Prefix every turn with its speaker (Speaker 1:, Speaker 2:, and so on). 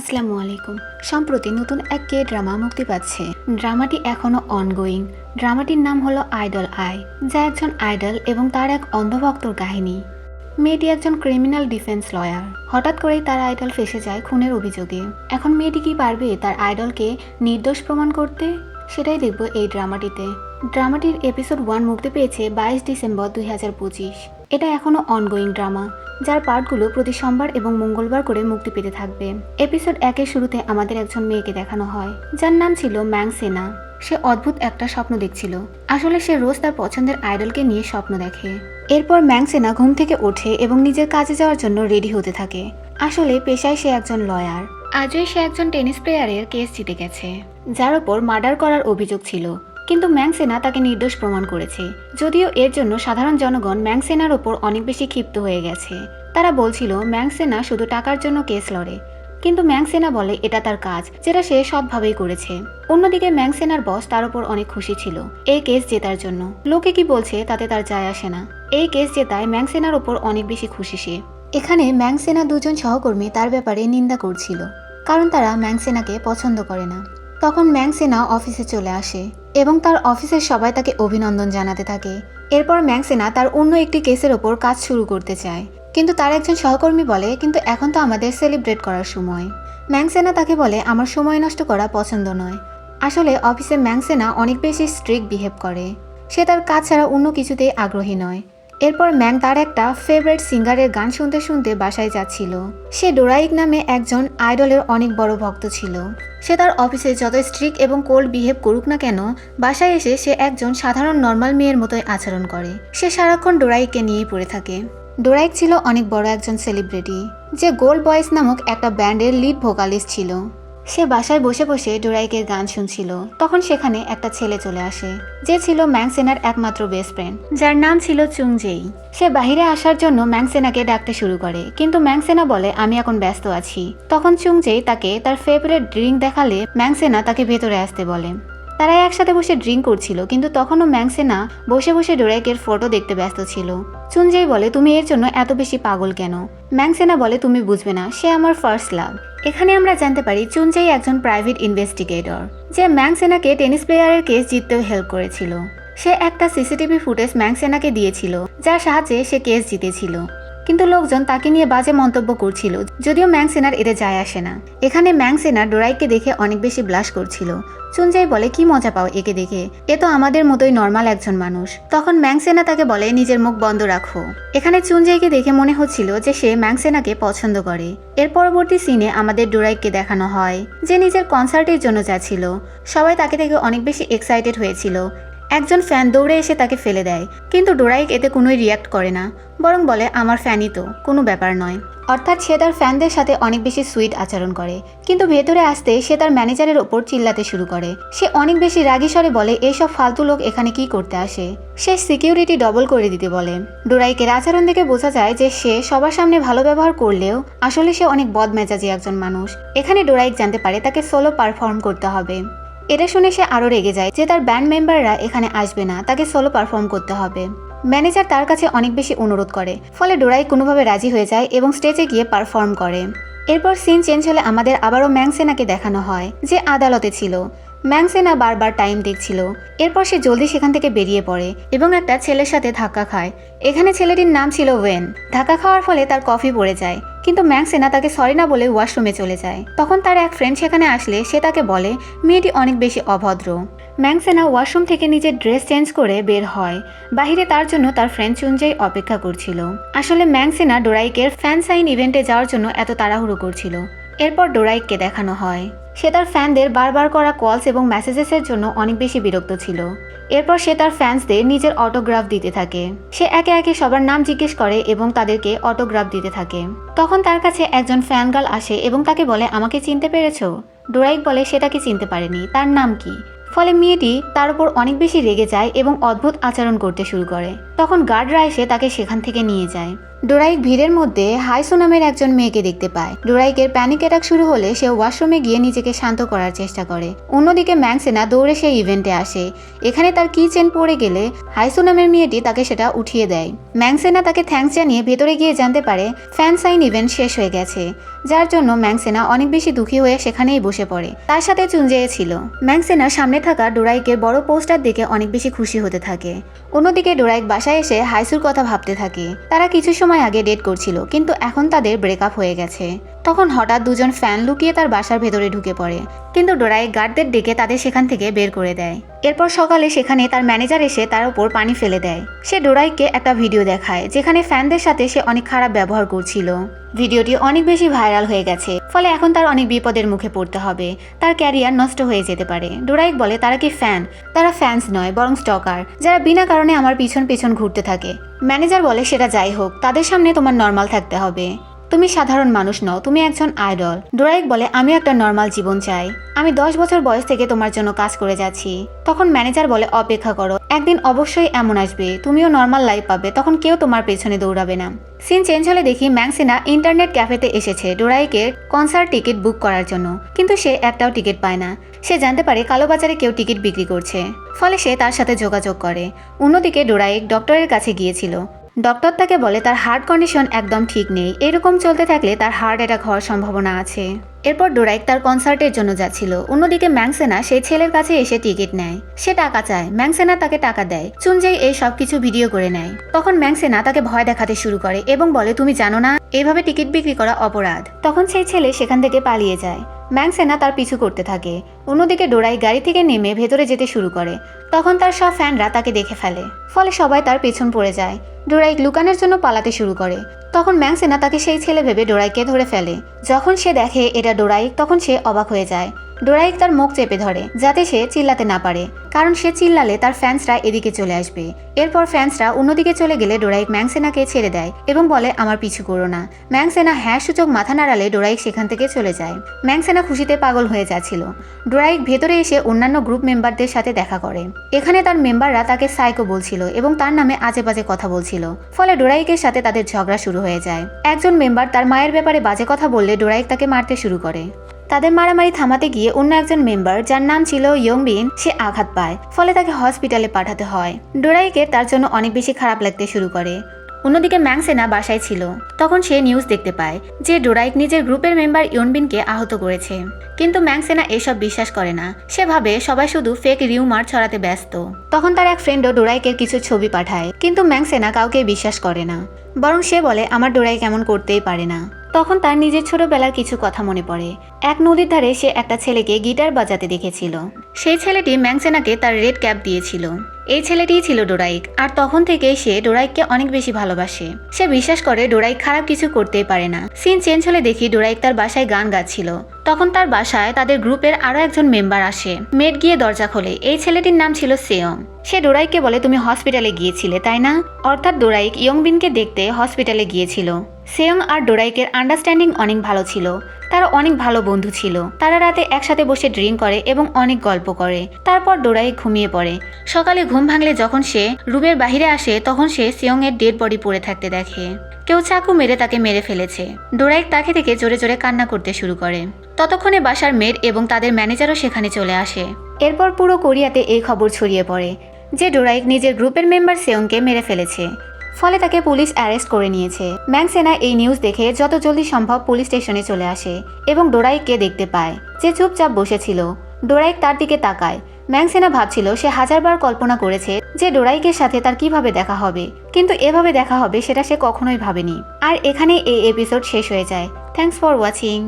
Speaker 1: আসসালামু আলাইকুম। সম্প্রতি নতুন এক কে ড্রামা মুক্তি পাচ্ছে। ড্রামাটি এখনো অনগোয়িং। ড্রামাটির নাম হলো আইডল আই, যা একজন আইডল এবং তার এক অন্ধভক্তর কাহিনী। মেয়েটি একজন ক্রিমিনাল ডিফেন্স লয়ার। হঠাৎ করেই তার আইডল ফেঁসে যায় খুনের অভিযোগে। এখন মেয়েটি কি পারবে তার আইডলকে নির্দোষ প্রমাণ করতে? সেটাই দেখব এই ড্রামাটিতে। ড্রামাটির এপিসোড 1 মুক্তি পেয়েছে 22 ডিসেম্বর 2025। এটা এখনো অনগোয়িং ড্রামা, যার পার্টগুলো প্রতি সোমবার এবং মঙ্গলবার করে মুক্তি পেতে থাকবে। এপিসোড 1-এর শুরুতে আমাদের একজন মেয়েকে দেখানো হয়, যার নাম ছিল ম্যাং সেনা। সে অদ্ভুত একটা স্বপ্ন দেখছিল। আসলে সে রোজ তার পছন্দের আইডলকে নিয়ে স্বপ্ন দেখে। এরপর ম্যাং সেনা ঘুম থেকে ওঠে এবং নিজের কাজে যাওয়ার জন্য রেডি হতে থাকে। আসলে পেশায় সে একজন লয়ার। আজই সে একজন টেনিস প্লেয়ারের কেস জিতে গেছে, যার ওপর মার্ডার করার অভিযোগ ছিল। কিন্তু ম্যাং সেনা তাকে নির্দোষ প্রমাণ করেছে। যদিও এর জন্য সাধারণ জনগণ ম্যাং সেনার ওপর অনেক বেশি ক্ষিপ্ত হয়ে গেছে। তারা বলছিল ম্যাং সেনা শুধু টাকার জন্য কেস লড়ে, কিন্তু ম্যাং সেনা বলে এটা তার কাজ, যেটা সে সৎভাবেই করেছে। অন্যদিকে ম্যাং সেনার বস তার উপর অনেক খুশি ছিল এই কেস জেতার জন্য। লোকে কি বলছে তাতে তার যায় আসে না। এই কেস জেতায় ম্যাং সেনার ওপর অনেক বেশি খুশি সে। এখানে ম্যাং সেনা দুজন সহকর্মী তার ব্যাপারে নিন্দা করছিল, কারণ তারা ম্যাং সেনাকে পছন্দ করে না। তখন ম্যাং সেনা অফিসে চলে আসে এবং তার অফিসের সবাই তাকে অভিনন্দন জানাতে থাকে। এরপর ম্যাং সেনা তার অন্য একটি কেসের ওপর কাজ শুরু করতে চায়, কিন্তু তার একজন সহকর্মী বলে, কিন্তু এখন তো আমাদের সেলিব্রেট করার সময়। ম্যাং সেনা তাকে বলে, আমার সময় নষ্ট করা পছন্দ নয়। আসলে অফিসে ম্যাং সেনা অনেক বেশি স্ট্রিক্ট বিহেভ করে। সে তার কাজ ছাড়া অন্য কিছুতেই আগ্রহী নয়। এরপর ম্যাং তার একটা ফেভারিট সিঙ্গারের গান শুনতে শুনতে বাসায় যাচ্ছিল। সে ডোরাইক নামে একজন আইডলের অনেক বড় ভক্ত ছিল। সে তার অফিসে যত স্ট্রিক্ট এবং কোল্ড বিহেভ করুক না কেন, বাসায় এসে সে একজন সাধারণ নর্মাল মেয়ের মতোই আচরণ করে। সে সারাক্ষণ ডোরাইককে নিয়েই পড়ে থাকে। ডোরাইক ছিল অনেক বড় একজন সেলিব্রিটি, যে গোল্ড বয়েজ নামক একটা ব্যান্ডের লিড ভোকালিস্ট ছিল। সে বাসায় বসে বসে ডোরাইকের গান শুনছিল। তখন সেখানে একটা ছেলে চলে আসে, যে ছিল ম্যাং সেনার একমাত্র বেস্ট ফ্রেন্ড, যার নাম ছিল চুং জেই। সে বাহিরে আসার জন্য ম্যাং সেনাকে ডাকতে শুরু করে, কিন্তু ম্যাং সেনা বলে, আমি এখন ব্যস্ত আছি। তখন চুং জেই তাকে তার ফেভারিট ড্রিঙ্ক দেখালে ম্যাং সেনা তাকে ভেতরে আসতে বলে। তারা একসাথে বসে ড্রিঙ্ক করছিল, কিন্তু তখনও ম্যাং সেনা বসে বসে ডোরাইকের ফটো দেখতে ব্যস্ত ছিল। চুনজেই বলে, তুমি এর জন্য এত বেশি পাগল কেন? ম্যাং সেনা বলে, তুমি বুঝবে না, সে আমার ফার্স্ট লাভ। এখানে আমরা জানতে পারি চুনজেই একজন প্রাইভেট ইনভেস্টিগেটর, যে ম্যাং সেনাকে টেনিস প্লেয়ারের কেস জিততেও হেল্প করেছিল। সে একটা সিসিটিভি ফুটেজ ম্যাং সেনাকে দিয়েছিল, যার সাহায্যে সে কেস জিতেছিল। কিন্তু লোকজন তাকে নিয়ে বাজে মন্তব্য করছিল, যদিও ম্যাং সেনার এতে যায় আসে না। এখানে ম্যাং সেনা ডোরাইককে দেখে অনেক বেশি ব্লাশ করছিল। চুনজাই বলে, কি মজা পাও একে দেখে, এ তো আমাদের মতোই নর্মাল একজন মানুষ। তখন ম্যাং সেনা তাকে বলে, নিজের মুখ বন্ধ রাখো। এখানে চুনজাইকে দেখে মনে হচ্ছিল যে সে ম্যাং সেনাকে পছন্দ করে। এর পরবর্তী সিনে আমাদের ডোরাইককে দেখানো হয়, যে নিজের কনসার্টের জন্য যাচ্ছিল। সবাই তাকে দেখে অনেক বেশি এক্সাইটেড হয়েছিল। একজন ফ্যান দৌড়ে এসে তাকে ফেলে দেয়, কিন্তু ডোরাইক এতে কোনোই রিয়াক্ট করে না, বরং বলে, আমার ফ্যানই তো, কোনো ব্যাপার নয়। অর্থাৎ সে তার ফ্যানদের সাথে অনেক বেশি সুইট আচরণ করে। কিন্তু ভেতরে আসতে সে তার ম্যানেজারের ওপর চিল্লাতে শুরু করে। সে অনেক বেশি রাগী স্বরে বলে, এইসব ফালতু লোক এখানে কি করতে আসে। সে সিকিউরিটি ডবল করে দিতে বলে। ডোরাইকের আচরণ দেখে বোঝা যায় যে সে সবার সামনে ভালো ব্যবহার করলেও আসলে সে অনেক বদমেজাজি একজন মানুষ। এখানে ডোরাইক জানতে পারে তাকে সোলো পারফর্ম করতে হবে। এটা শুনে সে আরও রেগে যায় যে তার ব্যান্ড মেম্বাররা এখানে আসবে না, তাকে সোলো পারফর্ম করতে হবে। ম্যানেজার তার কাছে অনেক বেশি অনুরোধ করে, ফলে ডোরাই কোনোভাবে রাজি হয়ে যায় এবং স্টেজে গিয়ে পারফর্ম করে। এরপর সিন চেঞ্জ হলে আমাদের আবারও ম্যাং সেনাকে দেখানো হয়, যে আদালতে ছিল। ম্যাং সেনা বারবার টাইম দেখছিল। এরপর সে জলদি সেখান থেকে বেরিয়ে পড়ে এবং একটা ছেলের সাথে ধাক্কা খায়। এখানে ছেলেটির নাম ছিল ওয়েন। ধাক্কা খাওয়ার ফলে তার কফি পড়ে যায়, কিন্তু ম্যাং সেনা তাকে সরি না বলে ওয়াশরুমে চলে যায়। তখন তার এক ফ্রেন্ড সেখানে আসলে সে তাকে বলে, মেয়েটি অনেক বেশি অভদ্র। ম্যাং সেনা ওয়াশরুম থেকে নিজের ড্রেস চেঞ্জ করে বের হয়। বাহিরে তার জন্য তার ফ্রেন্ড চুনজাই অপেক্ষা করছিল। আসলে ম্যাং সেনা ডোরাইকের ফ্যান সাইন ইভেন্টে যাওয়ার জন্য এত তাড়াহুড়ো করছিল। এরপর ডোরাইককে দেখানো হয়, সে তার ফ্যানদের বারবার করা কলস এবং মেসেজেসের জন্য অনেক বেশি বিরক্ত ছিল। এরপর সে তার ফ্যান্সদের নিজের অটোগ্রাফ দিতে থাকে। সে একে একে সবার নাম জিজ্ঞেস করে এবং তাদেরকে অটোগ্রাফ দিতে থাকে। তখন তার কাছে একজন ফ্যান গার্ল আসে এবং তাকে বলে, আমাকে চিনতে পেরেছো? ডোরাইক বলে সে তাকে চিনতে পারেনি, তার নাম কি? ফলে মেয়েটি তার উপর অনেক বেশি রেগে যায় এবং অদ্ভুত আচরণ করতে শুরু করে। তখন গার্ডরা এসে তাকে সেখান থেকে নিয়ে যায়। ডোরাইক ভিড়ের মধ্যে হাইসু নামের একজন মেয়েকে দেখতে পায়। ডোরাইকের প্যানিক অ্যাটাক শুরু হলে সে ওয়াশরুমে গিয়ে নিজেকে শান্ত করার চেষ্টা করে। অন্যদিকে ম্যাংসেনা দৌড়ে সেই ইভেন্টে আসে। এখানে তার কি চেন পড়ে গেলে হাইসু নামের মেয়েটি তাকে সেটা উঠিয়ে দেয়। ম্যাংসেনা তাকে থ্যাঙ্কস জানিয়ে ভেতরে গিয়ে জানতে পারে ফ্যান সাইন ইভেন্ট শেষ হয়ে গেছে, যার জন্য ম্যাংসেনা অনেক বেশি দুঃখী হয়ে সেখানেই বসে পড়ে। তার সাথে চুনজেয়ে ছিল। ম্যাংসেনা সামনে থাকা ডোরাইকের বড় পোস্টার দেখে অনেক বেশি খুশি হতে থাকে। অন্যদিকে ডোরাইক বাসায় এসে হাইসুর কথা ভাবতে থাকে। তারা কিছু সময় আগে ডেট করছিল, কিন্তু এখন তাদের ব্রেকআপ হয়ে গেছে। তখন হঠাৎ দুজন ফ্যান লুকিয়ে তার বাসার ভেতরে ঢুকে পড়ে, কিন্তু ডোরাইক গার্ডদের ডেকে তাদের সেখান থেকে বের করে দেয়। এরপর সকালে সেখানে তার ম্যানেজার এসে তার উপর পানি ফেলে দেয়। সে ডোরাইককে একটা ভিডিও দেখায় যেখানে ফ্যানদের সাথে সে অনেক খারাপ ব্যবহার করছিল। ভিডিওটি অনেক বেশি ভাইরাল হয়ে গেছে, ফলে এখন তার অনেক বিপদের মুখে পড়তে হবে। তার ক্যারিয়ার নষ্ট হয়ে যেতে পারে। ডোরাইক বলে তারা কি ফ্যান? তারা ফ্যান্স নয়, বরং স্টকার, যারা বিনা কারণে আমার পিছন পিছন ঘুরতে থাকে। ম্যানেজার বলে সেটা যাই হোক, তাদের সামনে তোমার নর্মাল থাকতে হবে। তুমি সাধারণ মানুষ নও, তুমি একজন আইডল। ডোরাইক বলে আমি একটা নর্মাল জীবন চাই। আমি 10 বছর বয়স থেকে তোমার জন্য কাজ করে যাচ্ছি। তখন ম্যানেজার বলে অপেক্ষা করো, একদিন অবশ্যই এমন আসবে তুমিও নর্মাল লাইফ পাবে, তখন কেউ তোমার পেছনে দৌড়াবে না। সিন চেঞ্জ হলে দেখি ম্যাংসেনা ইন্টারনেট ক্যাফেতে এসেছে ডোরাইকের কনসার্ট টিকিট বুক করার জন্য, কিন্তু সে একটাও টিকিট পায় না। সে জানতে পারে কালোবাজারে কেউ টিকিট বিক্রি করছে, ফলে সে তার সাথে যোগাযোগ করে। অন্যদিকে ডোরাইক ডক্টরের কাছে গিয়েছিল। ডক্টর তাকে বলে তার হার্ট কন্ডিশন একদম ঠিক নেই, এরকম চলতে থাকলে তার হার্ট অ্যাটাক হওয়ার সম্ভাবনা আছে। এরপর ডোরাইক তার কনসার্টের জন্য যাচ্ছিল। অন্যদিকে ম্যাংসেনা সেই ছেলের কাছে এসে টিকিট নেয়। সে টাকা চায়, ম্যাংসেনা তাকে টাকা দেয়। চুনজেই এই সবকিছু ভিডিও করে নেয়। তখন ম্যাংসেনা তাকে ভয় দেখাতে শুরু করে এবং বলে তুমি জানো না এইভাবে টিকিট বিক্রি করা অপরাধ। তখন সেই ছেলে সেখান থেকে পালিয়ে যায়। ম্যাংসেনা তার পিছু করতে থাকে। অন্যদিকে ডোরাইক গাড়ি থেকে নেমে ভেতরে যেতে শুরু করে। তখন তার সব ফ্যানরা তাকে দেখে ফেলে, ফলে সবাই তার পেছন পড়ে যায়। ডোরাইক লুকানোর জন্য পালাতে শুরু করে। তখন ম্যাংসেনা তাকে সেই ছেলে ভেবে ডোরাইককে ধরে ফেলে। যখন সে দেখে এটা ডোরাইক, তখন সে অবাক হয়ে যায়। ডোরাইক তার মুখ চেপে ধরে যাতে সে চিল্লাতে না পারে, কারণ সে চিল্লালে তার ফ্যান্সরা এদিকে চলে আসবে। এরপর ফ্যান্সরা অন্যদিকে চলে গেলে ডোরাইক ম্যাংসেনাকে ছেড়ে দেয় এবং বলে আমার পিছু করো না। ম্যাংসেনা হ্যাঁ সূচক মাথা নাড়ালে ডোরাইক সেখান থেকে চলে যায়। ম্যাংসেনা খুশিতে পাগল হয়ে যাচ্ছিল। ডোরাইক ভেতরে এসে অন্যান্য গ্রুপ মেম্বারদের সাথে দেখা করে। এখানে তার মেম্বাররা তাকে সাইকো বলছিল এবং তার নামে আজে বাজে কথা বলছিল, ফলে ডোরাইকের সাথে তাদের ঝগড়া শুরু হয়ে যায়। একজন মেম্বার তার মায়ের ব্যাপারে বাজে কথা বললে ডোরাইক তাকে মারতে শুরু করে। তাদের মারামারি থামাতে গিয়ে অন্য একজন মেম্বার যার নাম ছিল ইয়ংবিন, সে আঘাত পায়, ফলে তাকে হসপিটালে পাঠাতে হয়। ডোরাইকের তার জন্য অনেক বেশি খারাপ লাগতে শুরু করে। অন্যদিকে ম্যাংসেনা বাসায় ছিল। তখন সে নিউজ দেখতে পায় যে ডোরাইক নিজের গ্রুপের মেম্বার ইয়নবিনকে আহত করেছে, কিন্তু ম্যাংসেনা এসব বিশ্বাস করে না। সে ভাবে সবাই শুধু ফেক রিউমার ছড়াতে ব্যস্ত। তখন তার এক ফ্রেন্ডও ডোরাইকের কিছু ছবি পাঠায়, কিন্তু ম্যাংসেনা কাউকে বিশ্বাস করে না, বরং সে বলে আমার ডোরাইক এমন করতেই পারে না। তখন তার নিজের ছোটবেলার কিছু কথা মনে পড়ে। এক নদীর ধারে সে একটা ছেলেকে গিটার বাজাতে দেখেছিল। সেই ছেলেটি ম্যাংসেনাকে তার রেড ক্যাপ দিয়েছিল। এই ছেলেটিই ছিল ডোরাইক, আর তখন থেকেই সে ডোরাইককে অনেক বেশি ভালোবাসে। সে বিশ্বাস করে ডোরাইক খারাপ কিছু করতেই পারে না। সিন চেঞ্জ হলে দেখি ডোরাইক তার বাসায় গান গাচ্ছিল। তখন তার বাসায় তাদের গ্রুপের আরো একজন মেম্বার আসে। মেড গিয়ে দরজা খোলে। এই ছেলেটির নাম ছিল সেয়ং। সে ডোরাইককে বলে তুমি হসপিটালে গিয়েছিলে তাই না? অর্থাৎ ডোরাইক ইয়ংবিনকে দেখতে হসপিটালে গিয়েছিল। সেয়ং আর ডোরাইকের আন্ডারস্ট্যান্ডিং অনেক ভালো ছিল। তারা অনেক ভালো বন্ধু ছিল। তারা রাতে একসাথে বসে ড্রিঙ্ক করে এবং অনেক গল্প করে। তারপর ডোরাইক ঘুমিয়ে পড়ে। সকালে ঘুম ভাঙলে যখন সে রুমের বাহিরে আসে, তখন সে সেয়ং এর ডেড বডি পড়ে থাকতে দেখে। কেউ চাকু মেরে তাকে মেরে ফেলেছে। ডোরাইক তাকে দেখে জোরে জোরে কান্না করতে শুরু করে। ততক্ষণে বাসার মেড এবং তাদের ম্যানেজারও সেখানে চলে আসে। এরপর পুরো কোরিয়াতে এই খবর ছড়িয়ে পড়ে যে ডোরাইক নিজের গ্রুপের মেম্বার সেয়ংকে মেরে ফেলেছে, ফলে তাকে পুলিশ অ্যারেস্ট করে নিয়েছে। ম্যাংসেনা এই নিউজ দেখে যত জলদি সম্ভব পুলিশ স্টেশনে চলে আসে এবং ডোরাইককে দেখতে পায় যে চুপচাপ বসেছিল। ডোরাইক তার দিকে তাকায়। ম্যাংসেনা ভাবছিল সে হাজারবার কল্পনা করেছে যে ডোরাইকের সাথে তার কিভাবে দেখা হবে, কিন্তু এভাবে দেখা হবে সেটা সে কখনোই ভাবেনি। আর এখানে এই এপিসোড শেষ হয়ে যায়। Thanks for watching.